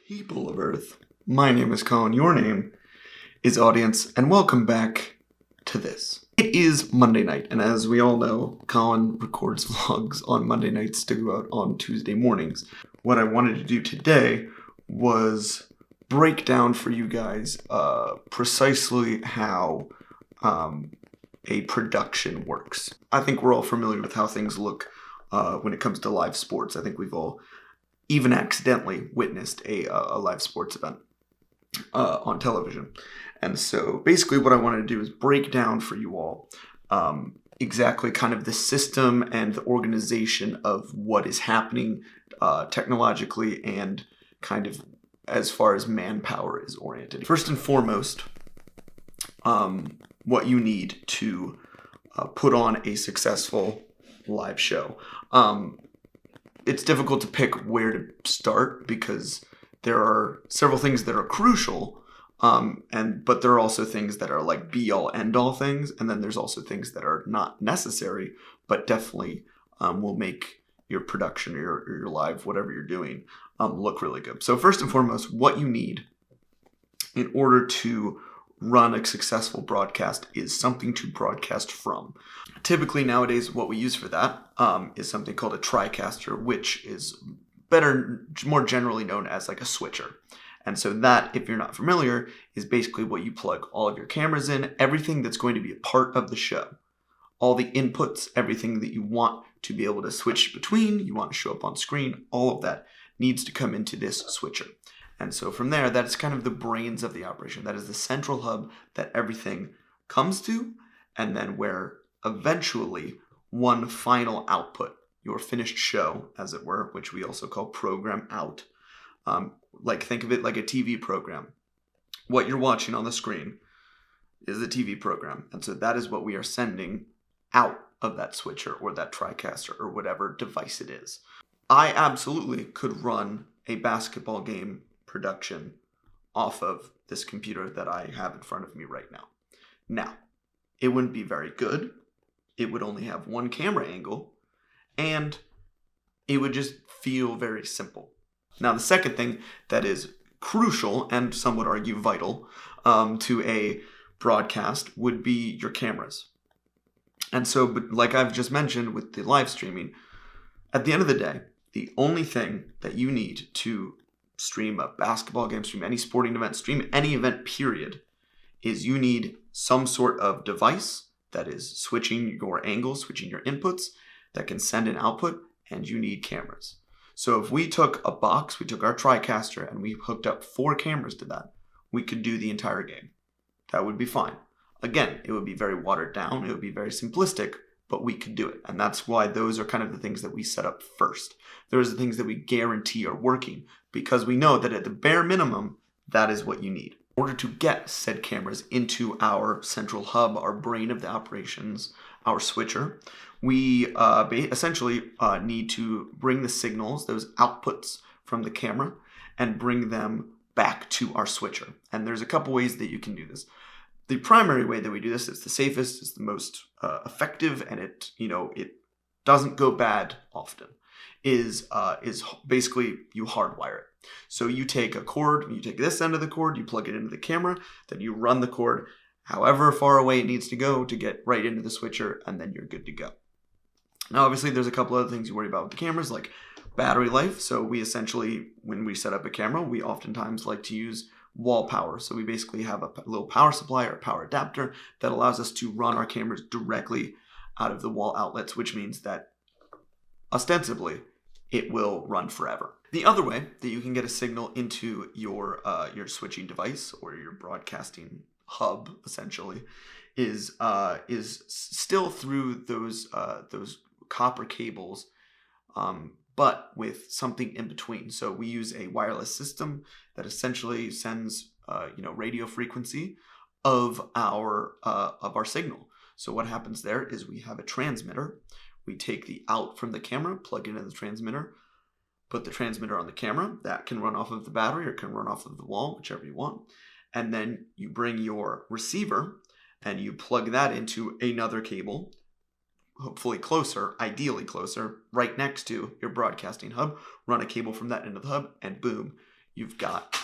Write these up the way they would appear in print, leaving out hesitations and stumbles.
People of Earth, my name is Colin, your name is Audience, and welcome back to this. It is Monday night, and as we all know, Colin records vlogs on Monday nights to go out on Tuesday mornings. What I wanted to do today was break down for you guys precisely how a production works. I think we're all familiar with how things look when it comes to live sports. I think we've all even accidentally witnessed a live sports event on television. And so basically what I wanted to do is break down for you all exactly kind of the system and the organization of what is happening technologically and kind of as far as manpower is oriented. First and foremost, what you need to put on a successful live show. It's difficult to pick where to start because there are several things that are crucial, but there are also things that are like be-all, end-all things, and then there's also things that are not necessary, but definitely will make your production or your live, whatever you're doing, look really good. So first and foremost, what you need in order to run a successful broadcast is something to broadcast from. Typically nowadays what we use for that is something called a TriCaster, which is more generally known as like a switcher. And so that, if you're not familiar, is basically what you plug all of your cameras in, everything that's going to be a part of the show. All the inputs, everything that you want to be able to switch between, you want to show up on screen, all of that needs to come into this switcher. And so from there, that's kind of the brains of the operation. That is the central hub that everything comes to, and then where eventually one final output, your finished show, as it were, which we also call program out. Think of it like a TV program. What you're watching on the screen is the TV program. And so that is what we are sending out of that switcher or that TriCaster or whatever device it is. I absolutely could run a basketball game production off of this computer that I have in front of me right now. Now, it wouldn't be very good. It would only have one camera angle, and it would just feel very simple. Now, the second thing that is crucial and some would argue vital to a broadcast would be your cameras. And so, but like I've just mentioned with the live streaming, at the end of the day, the only thing that you need to stream a basketball game, stream any sporting event, stream any event, period, is you need some sort of device that is switching your angles, switching your inputs, that can send an output, and you need cameras. So if we took a box, we took our TriCaster, and we hooked up 4 cameras to that, we could do the entire game. That would be fine. Again, it would be very watered down, it would be very simplistic, but we could do it. And that's why those are kind of the things that we set up first. Those are the things that we guarantee are working, because we know that at the bare minimum, that is what you need. In order to get said cameras into our central hub, our brain of the operations, our switcher, we essentially need to bring the signals, those outputs from the camera, and bring them back to our switcher. And there's a couple ways that you can do this. The primary way that we do this is the safest, is the most effective, and it doesn't go bad often, is basically you hardwire it. So you take a cord, you take this end of the cord, you plug it into the camera, then you run the cord however far away it needs to go to get right into the switcher, and then you're good to go. Now, obviously, there's a couple other things you worry about with the cameras, like battery life. So we essentially, when we set up a camera, we oftentimes like to use wall power. So we basically have a little power supply or a power adapter that allows us to run our cameras directly out of the wall outlets, which means that ostensibly it will run forever. The other way that you can get a signal into your switching device or your broadcasting hub essentially is still through those copper cables, but with something in between. So we use a wireless system that essentially sends radio frequency of our signal. So what happens there is we have a transmitter. We take the out from the camera, plug it into the transmitter, put the transmitter on the camera. That can run off of the battery or can run off of the wall, whichever you want. And then you bring your receiver and you plug that into another cable, hopefully closer, ideally closer, right next to your broadcasting hub. Run a cable from that into the hub, and boom, you've got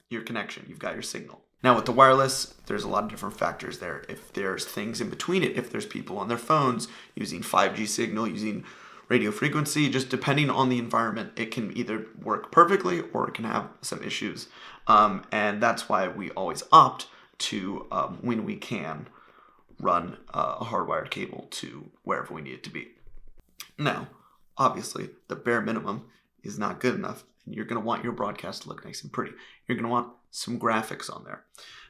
your connection, you've got your signal. Now with the wireless, there's a lot of different factors there. If there's things in between it, if there's people on their phones using 5G signal, using radio frequency, just depending on the environment, it can either work perfectly or it can have some issues. And that's why we always opt to, when we can, run a hardwired cable to wherever we need it to be. Now, obviously, the bare minimum is not good enough, and you're going to want your broadcast to look nice and pretty. You're going to want some graphics on there.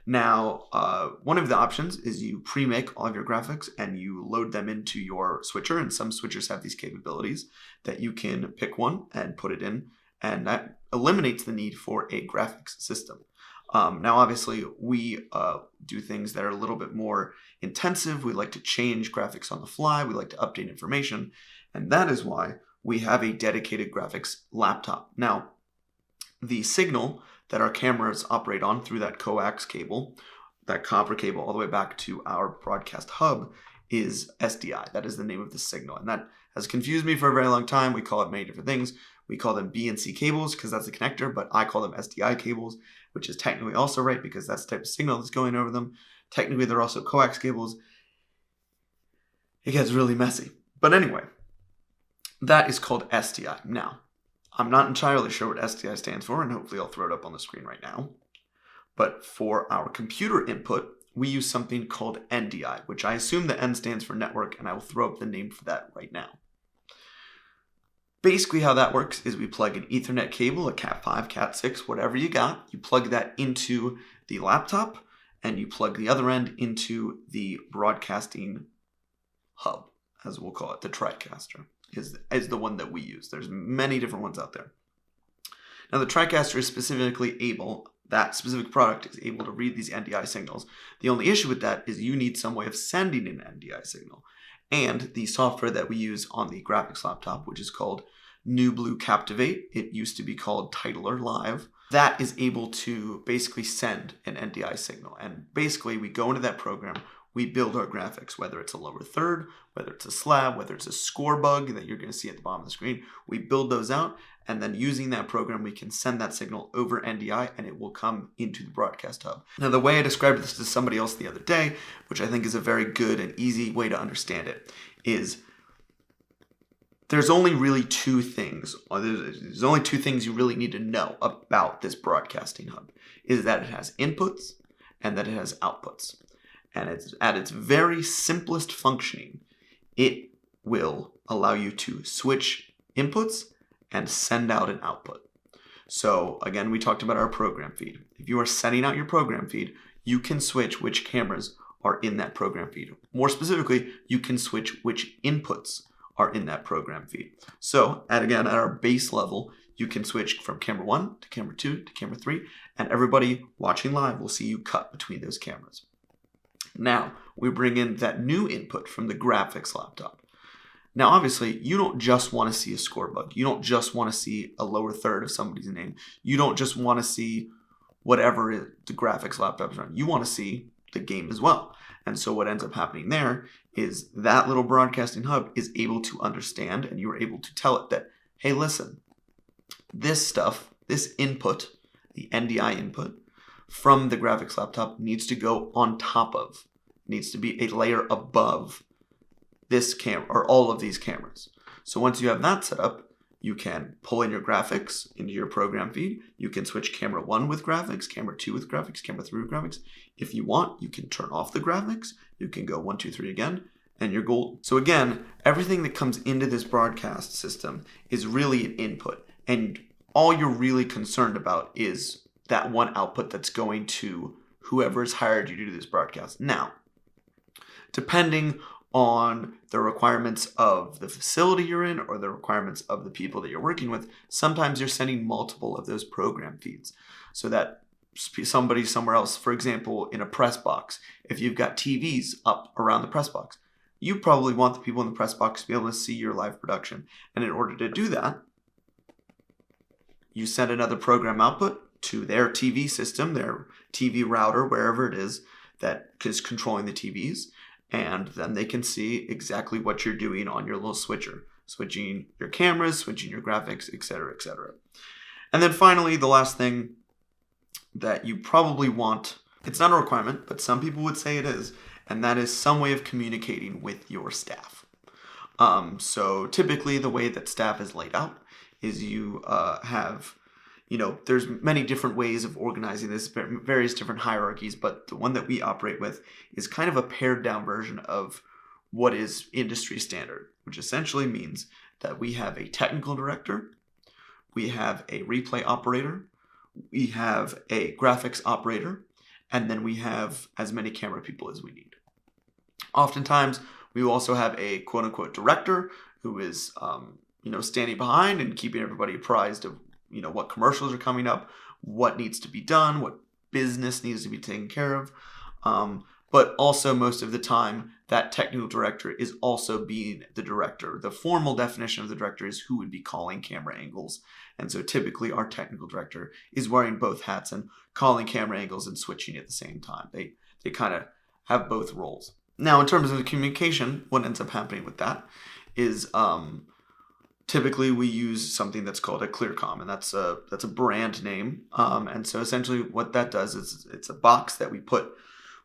Now, one of the options is you pre-make all of your graphics and you load them into your switcher, and some switchers have these capabilities that you can pick one and put it in, and that eliminates the need for a graphics system. Now, obviously, we do things that are a little bit more intensive. We like to change graphics on the fly. We like to update information, and that is why we have a dedicated graphics laptop. Now, the signal that our cameras operate on through that coax cable, that copper cable all the way back to our broadcast hub, is SDI. That is the name of the signal, and that has confused me for a very long time. We call it many different things. We call them B and C cables because that's the connector, but I call them SDI cables, which is technically also right because that's the type of signal that's going over them. Technically, they're also coax cables. It gets really messy. But anyway, that is called SDI. Now, I'm not entirely sure what SDI stands for, and hopefully I'll throw it up on the screen right now. But for our computer input, we use something called NDI, which I assume the N stands for network, and I will throw up the name for that right now. Basically how that works is we plug an Ethernet cable, a Cat5, Cat6, whatever you got. You plug that into the laptop, and you plug the other end into the broadcasting hub, as we'll call it. The TriCaster is the one that we use. There's many different ones out there. Now the TriCaster is specifically able, that specific product is able to read these NDI signals. The only issue with that is you need some way of sending an NDI signal. And the software that we use on the graphics laptop, which is called New Blue Captivate, it used to be called Titler Live, that is able to basically send an NDI signal. And basically we go into that program, we build our graphics, whether it's a lower third, whether it's a slab, whether it's a score bug that you're going to see at the bottom of the screen. We build those out, and then using that program, we can send that signal over NDI, and it will come into the broadcast hub. Now, the way I described this to somebody else the other day, which I think is a very good and easy way to understand it, is there's only really two things, or there's only two things you really need to know about this broadcasting hub, is that it has inputs and that it has outputs. And it's at its very simplest functioning, it will allow you to switch inputs and send out an output. So again, we talked about our program feed. If you are sending out your program feed, you can switch which cameras are in that program feed. More specifically, you can switch which inputs are in that program feed. So at our base level, you can switch from camera 1 to camera 2 to camera 3, and everybody watching live will see you cut between those cameras. Now, we bring in that new input from the graphics laptop. Now, obviously, you don't just want to see a score bug. You don't just want to see a lower third of somebody's name. You don't just want to see whatever the graphics laptop is running. You want to see the game as well. And so what ends up happening there is that little broadcasting hub is able to understand, and you're able to tell it that, hey, listen, this stuff, this input, the NDI input, from the graphics laptop needs to go on top of, needs to be a layer above this camera, or all of these cameras. So once you have that set up, you can pull in your graphics into your program feed. You can switch camera 1 with graphics, camera 2 with graphics, camera 3 with graphics. If you want, you can turn off the graphics. You can go 1, 2, 3 again, and you're golden. So again, everything that comes into this broadcast system is really an input. And all you're really concerned about is that one output that's going to whoever's hired you to do this broadcast. Now, depending on the requirements of the facility you're in or the requirements of the people that you're working with, sometimes you're sending multiple of those program feeds so that somebody somewhere else, for example, in a press box, if you've got TVs up around the press box, you probably want the people in the press box to be able to see your live production. And in order to do that, you send another program output to their TV system, their TV router, wherever it is that is controlling the TVs, and then they can see exactly what you're doing on your little switcher, switching your cameras, switching your graphics, etc., etc. And then finally, the last thing that you probably want, it's not a requirement, but some people would say it is, and that is some way of communicating with your staff. So typically the way that staff is laid out is you have, there's many different ways of organizing this, various different hierarchies, but the one that we operate with is kind of a pared down version of what is industry standard, which essentially means that we have a technical director, we have a replay operator, we have a graphics operator, and then we have as many camera people as we need. Oftentimes, we will also have a quote-unquote director who is, standing behind and keeping everybody apprised of, what commercials are coming up, what needs to be done, what business needs to be taken care of. But also most of the time, that technical director is also being the director. The formal definition of the director is who would be calling camera angles. And so typically our technical director is wearing both hats and calling camera angles and switching at the same time. They kind of have both roles. Now, in terms of the communication, what ends up happening with that is typically we use something that's called a ClearComm, and that's a brand name. And so essentially what that does is it's a box that we put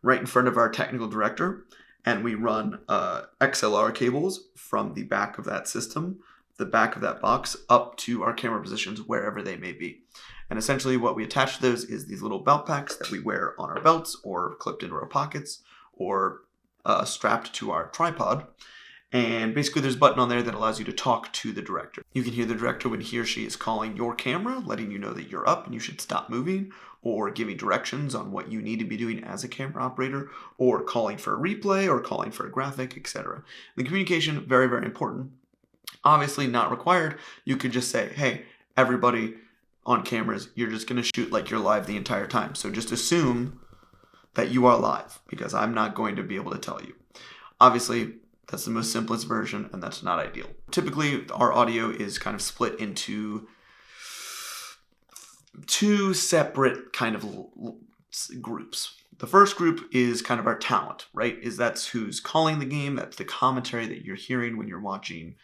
right in front of our technical director, and we run XLR cables from the back of that system, the back of that box, up to our camera positions wherever they may be. And essentially what we attach to those is these little belt packs that we wear on our belts or clipped into our pockets or strapped to our tripod. And basically there's a button on there that allows you to talk to the director. You can hear the director when he or she is calling your camera, letting you know that you're up and you should stop moving, or giving directions on what you need to be doing as a camera operator, or calling for a replay, or calling for a graphic, etc. The communication, very, very important. Obviously not required. You could just say, hey, everybody on cameras, you're just going to shoot like you're live the entire time. So just assume that you are live, because I'm not going to be able to tell you. Obviously, that's the most simplest version, and that's not ideal. Typically, our audio is kind of split into two separate kind of groups. The first group is kind of our talent, right? That's who's calling the game. That's the commentary that you're hearing when you're watching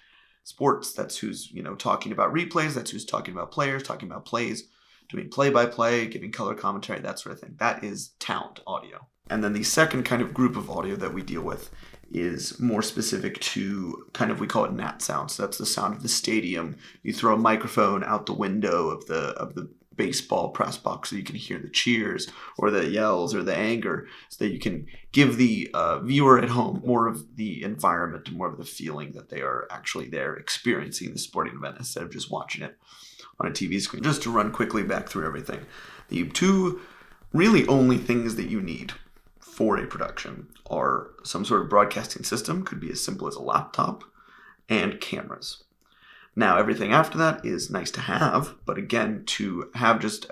sports. That's who's, talking about replays. That's who's talking about players, talking about plays, doing play-by-play, giving color commentary, that sort of thing. That is talent audio. And then the second kind of group of audio that we deal with is more specific to kind of, we call it nat sound. So that's the sound of the stadium. You throw a microphone out the window of the baseball press box so you can hear the cheers or the yells or the anger, so that you can give the viewer at home more of the environment, more of the feeling that they are actually there experiencing the sporting event instead of just watching it on a TV screen. Just to run quickly back through everything, the two really only things that you need for a production are some sort of broadcasting system, could be as simple as a laptop, and cameras. Now, everything after that is nice to have, but again, to have just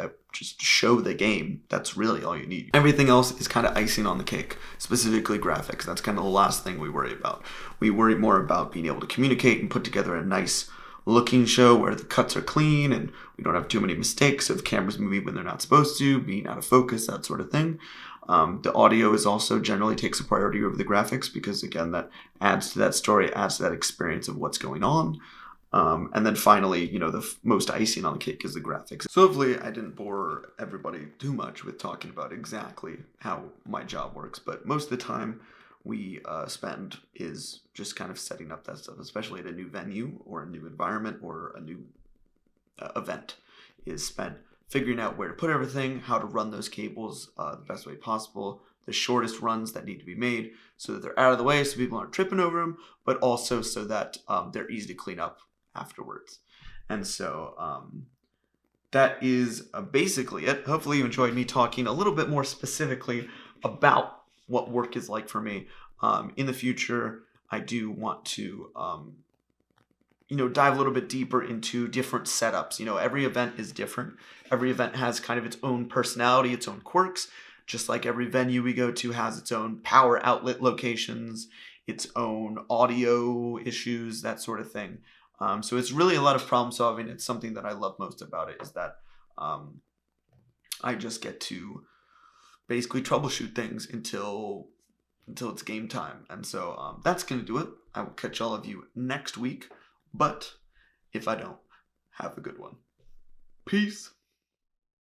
show the game, that's really all you need. Everything else is kind of icing on the cake, specifically graphics. That's kind of the last thing we worry about. We worry more about being able to communicate and put together a nice looking show where the cuts are clean and we don't have too many mistakes of cameras moving when they're not supposed to, being out of focus, that sort of thing. The audio is also generally takes a priority over the graphics because, again, that adds to that story, adds to that experience of what's going on. And then finally, the most icing on the cake is the graphics. So hopefully I didn't bore everybody too much with talking about exactly how my job works, but most of the time we spend is just kind of setting up that stuff, especially at a new venue or a new environment or a new event, is spent figuring out where to put everything, how to run those cables the best way possible, the shortest runs that need to be made so that they're out of the way so people aren't tripping over them, but also so that they're easy to clean up afterwards. And so that is basically it. Hopefully you enjoyed me talking a little bit more specifically about what work is like for me. In the future, I do want to dive a little bit deeper into different setups. Every event is different. Every event has kind of its own personality, its own quirks, just like every venue we go to has its own power outlet locations, its own audio issues, that sort of thing. So it's really a lot of problem solving. It's something that I love most about it, is that I just get to basically troubleshoot things until it's game time. And so that's going to do it. I will catch all of you next week. But if I don't, have a good one. Peace.